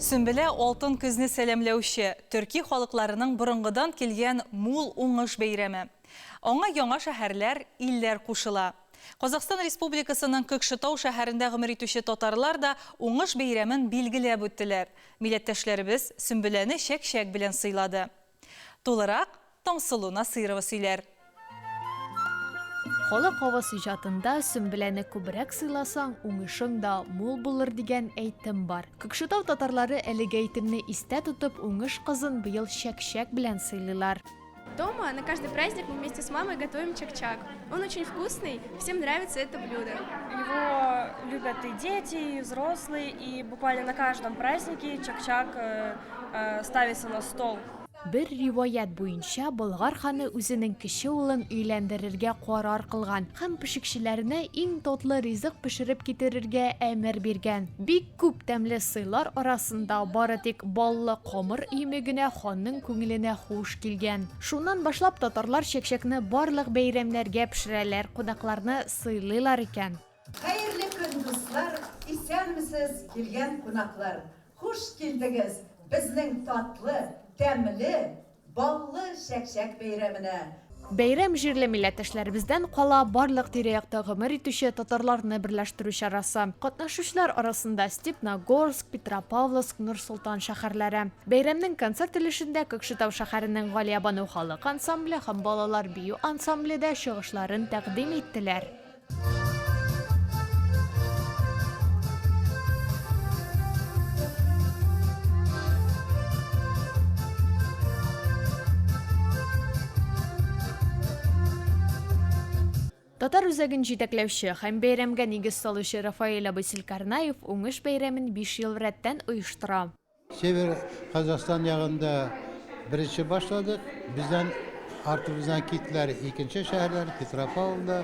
Сүмбіле алтын күзні сәлемлеуші Түрки халықларының бұрынғыдан келген мул уңыш бейремі. Оңа яңа шәһәрләр, илләр кушыла. Казахстан Республикасының Көкшетау шәһәрендә гомер итүче татарлар да уңыш бейремен билгеләп үттеләр. Милләттәшләребез Сүмбіләне шәк-шәк белән сыйлады. Тулырак Таңсылу Насырова сөйләр. Халык авыз иҗатында Сүмбіләне күбрәк сыйласаң, уңышың да мул булыр дигән әйтем бар. Көкшетау татарлары әлеге әйтемне истә тотып, уңыш кызын быел шәк-шәк белән сыйлыйлар. Дома на каждый праздник мы вместе с мамой готовим чак-чак. Он очень вкусный, всем нравится это блюдо. Его любят и дети, и взрослые, и буквально на каждом празднике чак-чак ставится на стол. Бер риваят буенча Болгар ханы үзенең кече улын өйләндерергә карар кылган һәм пешекчеләренә иң татлы ризык пешереп китерергә әмер биргән. Бик күп тәмле сыйлар арасында бары тик баллы камыр име генә ханның күңеленә хуш килгән. Шуннан башлап татарлар шәкшәкне барлык бәйрәмнәргә пешерәләр, кунакларны сыйлыйлар икән. Хәерле көн дуслар, исәнмесез килгән кунаклар. Хуш килдегез безнең татлы, тәмле, баллы шәкшәк бәйрәменә. Бәйрәм җирле милләттәшләребездән кала барлык тирә-якта гомер итүче татарларны берләштерү чарасы. Катнашучылар арасында Степногорск, Петропавловск, Нур-Султан шәһәрләре. Бәйрәмнең концерт өлешендә Көкшетау шәһәренең Галиябану халык ансамбле һәм балалар бию ансамбле дә чыгышларын тәкъдим иттеләр. Татар үзәген җитәкләүче һәм бәйрәмгә нигез салучы Рафаэль Абысел-Карнаев уңыш бәйрәмен 5 ел рәттән оештыра. Север Казахстан ягында беренче башладык. Бездән артыбыздан киттеләр икенче шәһәрләр, Петропавлда,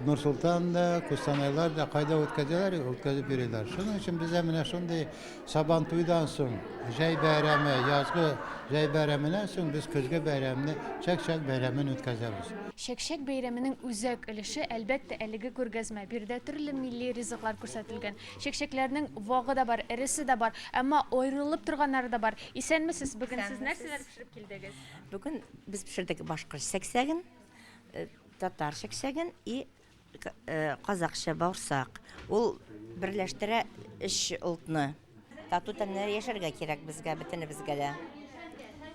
Нур-Султанда, Кустанайларда кайда үткәзәләр, үткәзеп бирәләр. Шуның өчен бездә менә шундый Сабан туйдан соң, җәй бәйрәме, язгы җәй бәйрәменнән соң без көзге бәйрәмне, чәк-чәк бәйрәмен үткәзәбез. Шәкшәк бәйрәменең үзәк өлеше әлбәттә әлеге күргәзмә. Бирдә төрле милли ризыклар күрсәтелгән. Шәкшәкләрнең вагы да бар, эресе дә бар, әмма аерылып торганнары да бар. Исәнмесез, бүген сез нәрсәләр пешереп килдегез? Бүген без пешердек башкорт шәксәген, татар шәксәген и казакча баурсак. Ул берләштерә өч ултны. Тату тәмнәр яшәргә кирәк безгә, бөтенебезгә дә.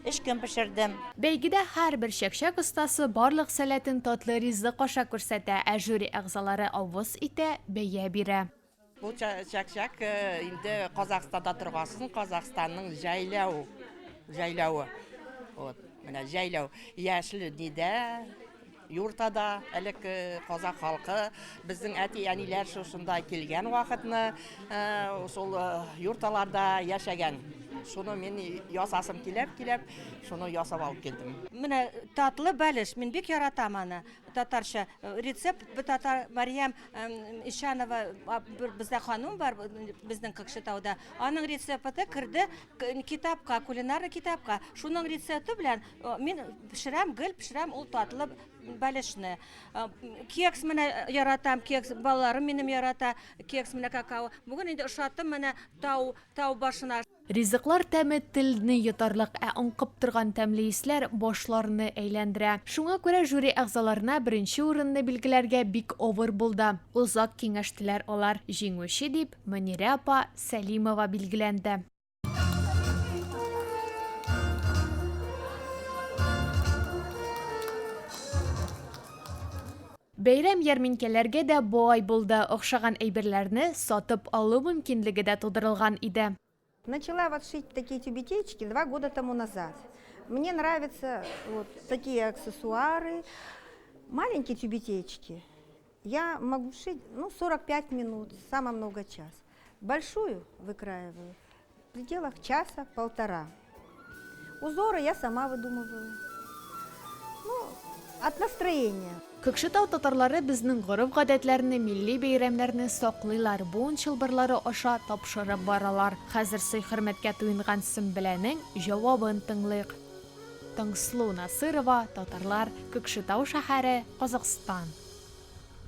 3 көн пешердем. Бәйгедә һәрбер шәкшәк остасы барлык сәләтен татлы ризык аша күрсәтә, ә жюри әгъзалары авыз итә, бәя бирә. Бу чак-чак инде Казахстанда торгасын, Казахстанның җайлауы. Вот, менә җайлау. Яшел нидә, юртада, әлек казак халкы, безнең әти-әниләр шушында килгән вакытны, шул юрталарда яшәгән. Шуны мен ясасым килеп, шуны ясап алып килдем. Менә татлы бәлеш, мин бик яратам аны. Татарча рецепт татар Мариям Ишанова бездә ханым бар безнең Көкшетауда. Аның рецепты кирде китапка, кулинар китапка. Шуның рецепты белән мин пешерәм, пешерәм ул татлы бәлешне. Кекс менә яратам, кекс балаларым минем ярата, кекс менә какао. Бүген инде ошаттым менә тау башына. Ризыклар тәме телне йотарлык, ә аңкып торган тәмле исләр башларны әйләндерә. Шуңа күрә жюри әгъзаларына беренче урынны билгеләргә бик авыр булды. Узак киңәштеләр алар. Җиңүче дип Мөнирә апа Сәлимова билгеләнде. Бәйрәм ярминкәләргә дә бай булды. Охшаган әйберләрне сатып алу мөмкинлеге дә тудырылган иде. Начала вот шить такие тюбетейки 2 года тому назад. Мне нравятся вот такие аксессуары, маленькие тюбетейки. Я могу шить 45 минут, самое много час. Большую выкраиваю в пределах часа-полтора. Узоры я сама выдумываю. От настроения. Көкшетау татарлары безнең гореф-гадәтләрне, милли бәйрәмнәрне саклыйлар. Буын чылбырлары аша тапшырып баралар. Хәзер сый-хөрмәткә туйынган Сүмбіләнең җавабын тыңлыйк. Таңсылу Насырова, Татарлар, Көкшетау шәһәре, Казахстан.